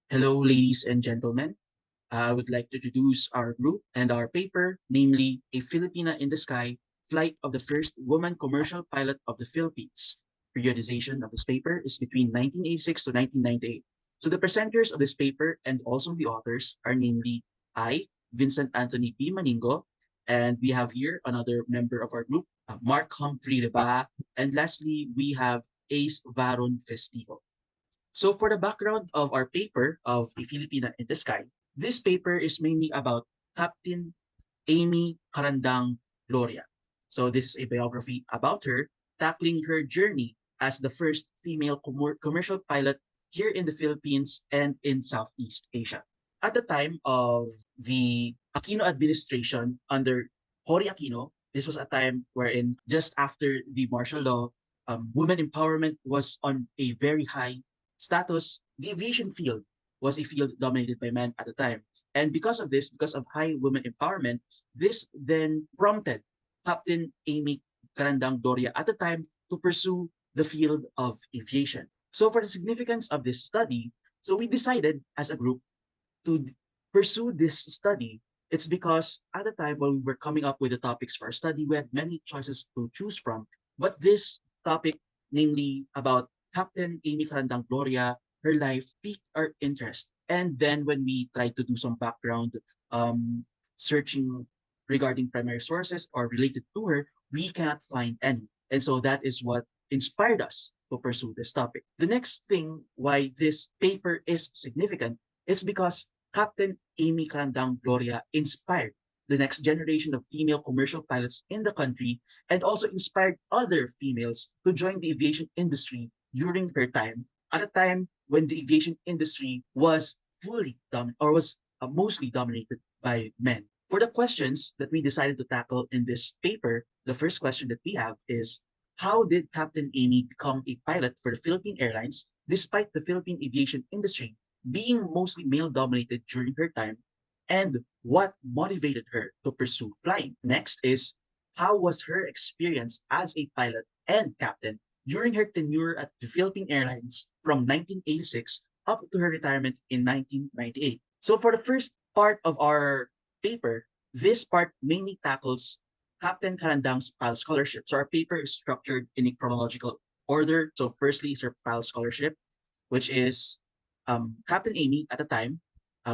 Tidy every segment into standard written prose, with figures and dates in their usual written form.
Hello, ladies and gentlemen. I would like to introduce our group and our paper, namely A Filipina in the Sky, Flight of the First Woman Commercial Pilot of the Philippines. Periodization of this paper is between 1986 to 1998. So the presenters of this paper and also the authors are namely I, Vincent Anthony B. Maningo, and we have here another member of our group, Mark Humphrey Rebaha, and lastly, we have Ace Varon Festivo. So for the background of our paper of A Filipina in the Sky, this paper is mainly about Captain Amy Carandang Gloria. So this is a biography about her, tackling her journey as the first female commercial pilot here in the Philippines and in Southeast Asia. At the time of the Aquino administration under Hori Aquino, this was a time wherein just after the martial law, women empowerment was on a very high status. The aviation field was a field dominated by men at the time. And because of this, because of high women empowerment, this then prompted Captain Amy Carandang Doria at the time to pursue the field of aviation. So for the significance of this study, so we decided as a group to pursue this study. It's because at the time when we were coming up with the topics for our study, we had many choices to choose from. But this topic, namely about Captain Amy Carandang Gloria, her life piqued our interest. And then when we tried to do some background um, searching regarding primary sources or related to her, we cannot find any. And so that is what inspired us to pursue this topic. The next thing why this paper is significant is because Captain Amy Carandang Gloria inspired the next generation of female commercial pilots in the country and also inspired other females to join the aviation industry during her time, at a time when the aviation industry was mostly dominated by men. For the questions that we decided to tackle in this paper, the first question that we have is, how did Captain Amy become a pilot for the Philippine Airlines despite the Philippine aviation industry being mostly male dominated during her time, and what motivated her to pursue flying? Next is, how was her experience as a pilot and captain during her tenure at the Philippine Airlines from 1986 up to her retirement in 1998? So for the first part of our paper, this part mainly tackles Captain Karandang's PAL scholarship. So our paper is structured in a chronological order. So firstly is her PAL scholarship, which is Captain Amy at the time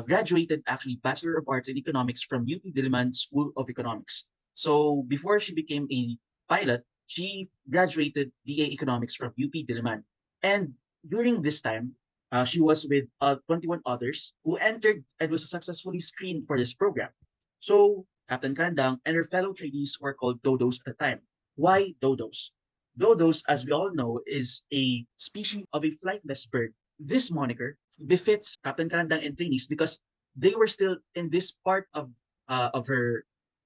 graduated actually Bachelor of Arts in Economics from UP Diliman School of Economics. So before she became a pilot, she graduated BA Economics from UP Diliman. And during this time, she was with 21 others who entered and was successfully screened for this program. So Captain Kandang and her fellow trainees were called dodos at the time. Why dodos? Dodos, as we all know, is a species of a flightless bird. This moniker befits Captain Karandang and trainees because they were still in this part of her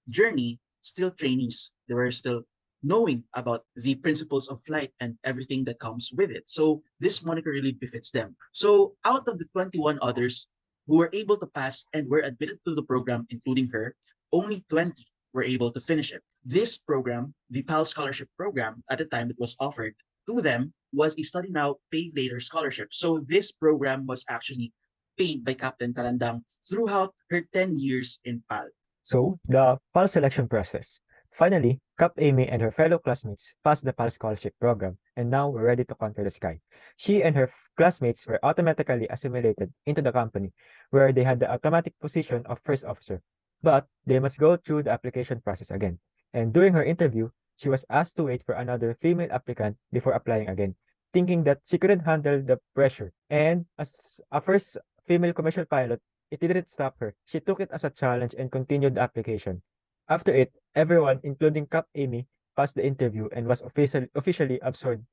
journey, still trainees. They were still knowing about the principles of flight and everything that comes with it. So this moniker really befits them. So out of the 21 others who were able to pass and were admitted to the program, including her, only 20 were able to finish it. This program, the PAL scholarship program, at the time it was offered to them, was a study now, pay later scholarship. So this program was actually paid by Captain Karandang throughout her 10 years in PAL. So, the PAL selection process. Finally, Cap Amy and her fellow classmates passed the PAL scholarship program and now were ready to conquer the sky. She and her classmates were automatically assimilated into the company, where they had the automatic position of first officer. But they must go through the application process again. And during her interview, she was asked to wait for another female applicant before applying again, thinking that she couldn't handle the pressure. And as a first female commercial pilot, it didn't stop her. She took it as a challenge and continued the application. After it, everyone, including Cap Amy, passed the interview and was officially absorbed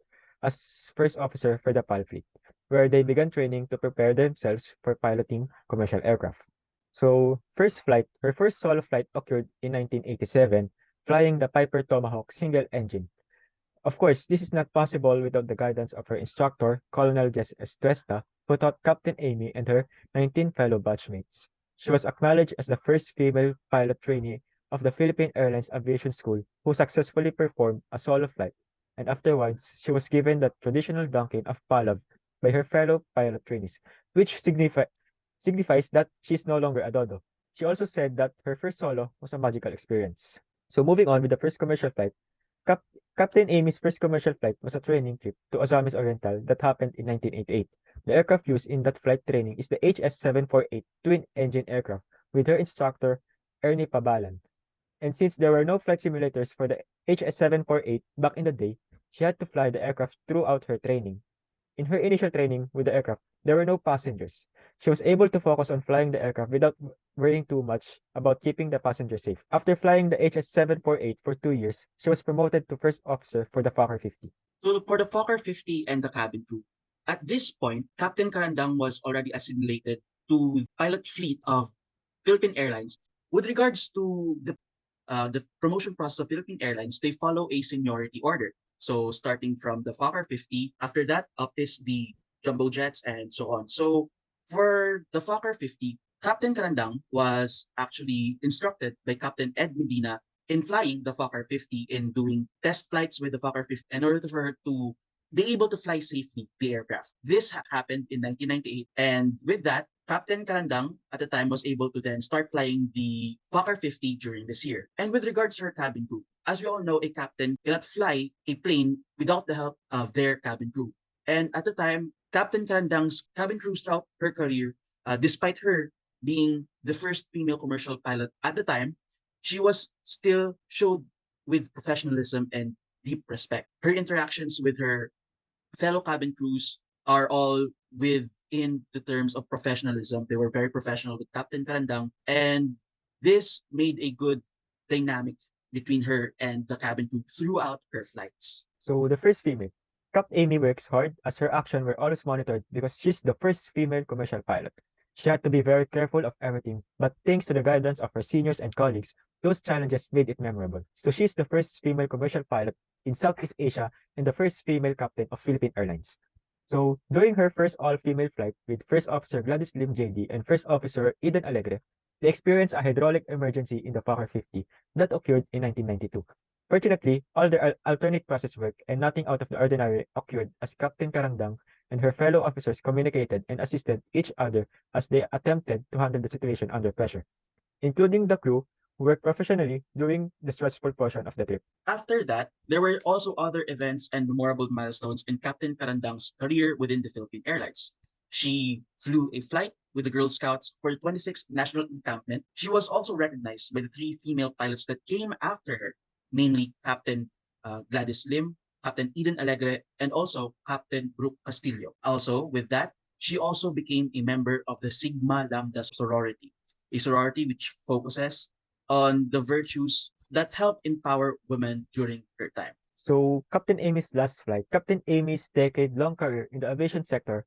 as first officer for the PAL fleet, where they began training to prepare themselves for piloting commercial aircraft. So, her first solo flight occurred in 1987, flying the Piper Tomahawk single engine. Of course, this is not possible without the guidance of her instructor, Colonel Jess Estresta, who taught Captain Amy and her 19 fellow batchmates. She was acknowledged as the first female pilot trainee of the Philippine Airlines Aviation School who successfully performed a solo flight, and afterwards, she was given the traditional Dunkin of Palav by her fellow pilot trainees, which signifies that she's no longer a dodo. She also said that her first solo was a magical experience. So moving on with the first commercial flight, Cap- Captain Amy's first commercial flight was a training trip to Osamis Oriental that happened in 1988. The aircraft used in that flight training is the HS-748 twin-engine aircraft with her instructor, Ernie Pabalan. And since there were no flight simulators for the HS-748 back in the day, she had to fly the aircraft throughout her training. In her initial training with the aircraft, there were no passengers. She was able to focus on flying the aircraft without worrying too much about keeping the passengers safe. After flying the HS-748 for 2 years, she was promoted to first officer for the Fokker 50. So for the Fokker 50 and the cabin crew, at this point, Captain Karandang was already assimilated to the pilot fleet of Philippine Airlines. With regards to the promotion process of Philippine Airlines, they follow a seniority order. So starting from the Fokker 50, after that up is the jumbo jets and so on. So for the Fokker 50, Captain Karandang was actually instructed by Captain Ed Medina in flying the Fokker 50 in doing test flights with the Fokker 50 in order for her to be able to fly safely the aircraft. This happened in 1998, and with that, Captain Karandang at the time was able to then start flying the Fokker 50 during this year. And with regards to her cabin crew, as we all know, a captain cannot fly a plane without the help of their cabin crew. And at the time, Captain Karandang's cabin crew throughout her career, despite her being the first female commercial pilot at the time, she was still showed with professionalism and deep respect. Her interactions with her fellow cabin crews are all within the terms of professionalism. They were very professional with Captain Karandang, and this made a good dynamic between her and the cabin crew throughout her flights. So the first female. Cap Amy works hard as her actions were always monitored because she's the first female commercial pilot. She had to be very careful of everything, but thanks to the guidance of her seniors and colleagues, those challenges made it memorable. So she's the first female commercial pilot in Southeast Asia and the first female captain of Philippine Airlines. So during her first all-female flight with First Officer Gladys Lim JD and First Officer Eden Alegre, they experienced a hydraulic emergency in the Fokker 50 that occurred in 1992. Fortunately, all their alternate process worked and nothing out of the ordinary occurred as Captain Karandang and her fellow officers communicated and assisted each other as they attempted to handle the situation under pressure, including the crew who worked professionally during the stressful portion of the trip. After that, there were also other events and memorable milestones in Captain Karandang's career within the Philippine Airlines. She flew a flight with the Girl Scouts for the 26th National Encampment. She was also recognized by the three female pilots that came after her, namely Captain Gladys Lim, Captain Eden Alegre, and also Captain Brooke Castillo. Also, with that, she also became a member of the Sigma Lambda sorority, a sorority which focuses on the virtues that help empower women during her time. So, Captain Amy's last flight, Captain Amy's decade-long career in the aviation sector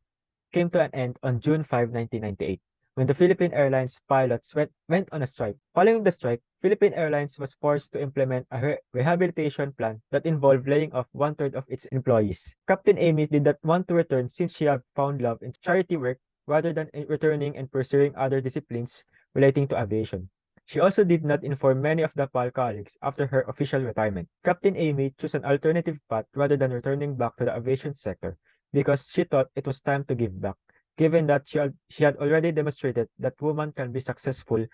came to an end on June 5, 1998, when the Philippine Airlines pilots went on a strike. Following the strike, Philippine Airlines was forced to implement a rehabilitation plan that involved laying off one-third of its employees. Captain Amy did not want to return since she had found love in charity work rather than returning and pursuing other disciplines relating to aviation. She also did not inform many of the PAL colleagues after her official retirement. Captain Amy chose an alternative path rather than returning back to the aviation sector because she thought it was time to give back, given that she had already demonstrated that women can be successful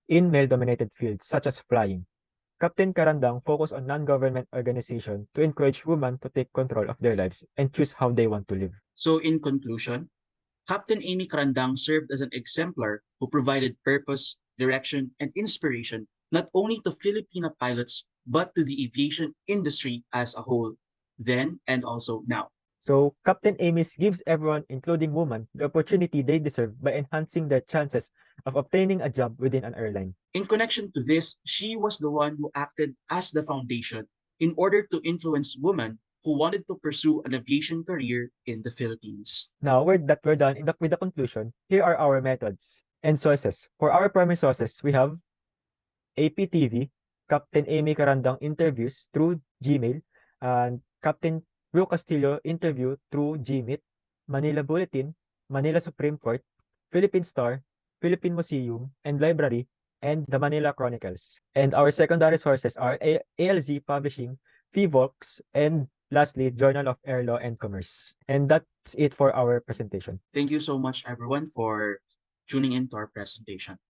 in male-dominated fields such as flying. Captain Karandang focused on non-government organizations to encourage women to take control of their lives and choose how they want to live. So, in conclusion, Captain Amy Karandang served as an exemplar who provided purpose, direction, and inspiration not only to Filipino pilots but to the aviation industry as a whole, then and also now. So, Captain Amy's gives everyone, including women, the opportunity they deserve by enhancing their chances of obtaining a job within an airline. In connection to this, she was the one who acted as the foundation in order to influence women who wanted to pursue an aviation career in the Philippines. Now, we're done with the conclusion, here are our methods and sources. For our primary sources, we have APTV, Captain Amy Karandang interviews through Gmail, and Captain Will Castillo interview through Gmeet, Manila Bulletin, Manila Supreme Court, Philippine Star, Philippine Museum and Library, and the Manila Chronicles. And our secondary sources are ALZ Publishing, PHIVOX, and lastly, Journal of Air Law and Commerce. And that's it for our presentation. Thank you so much, everyone, for tuning in to our presentation.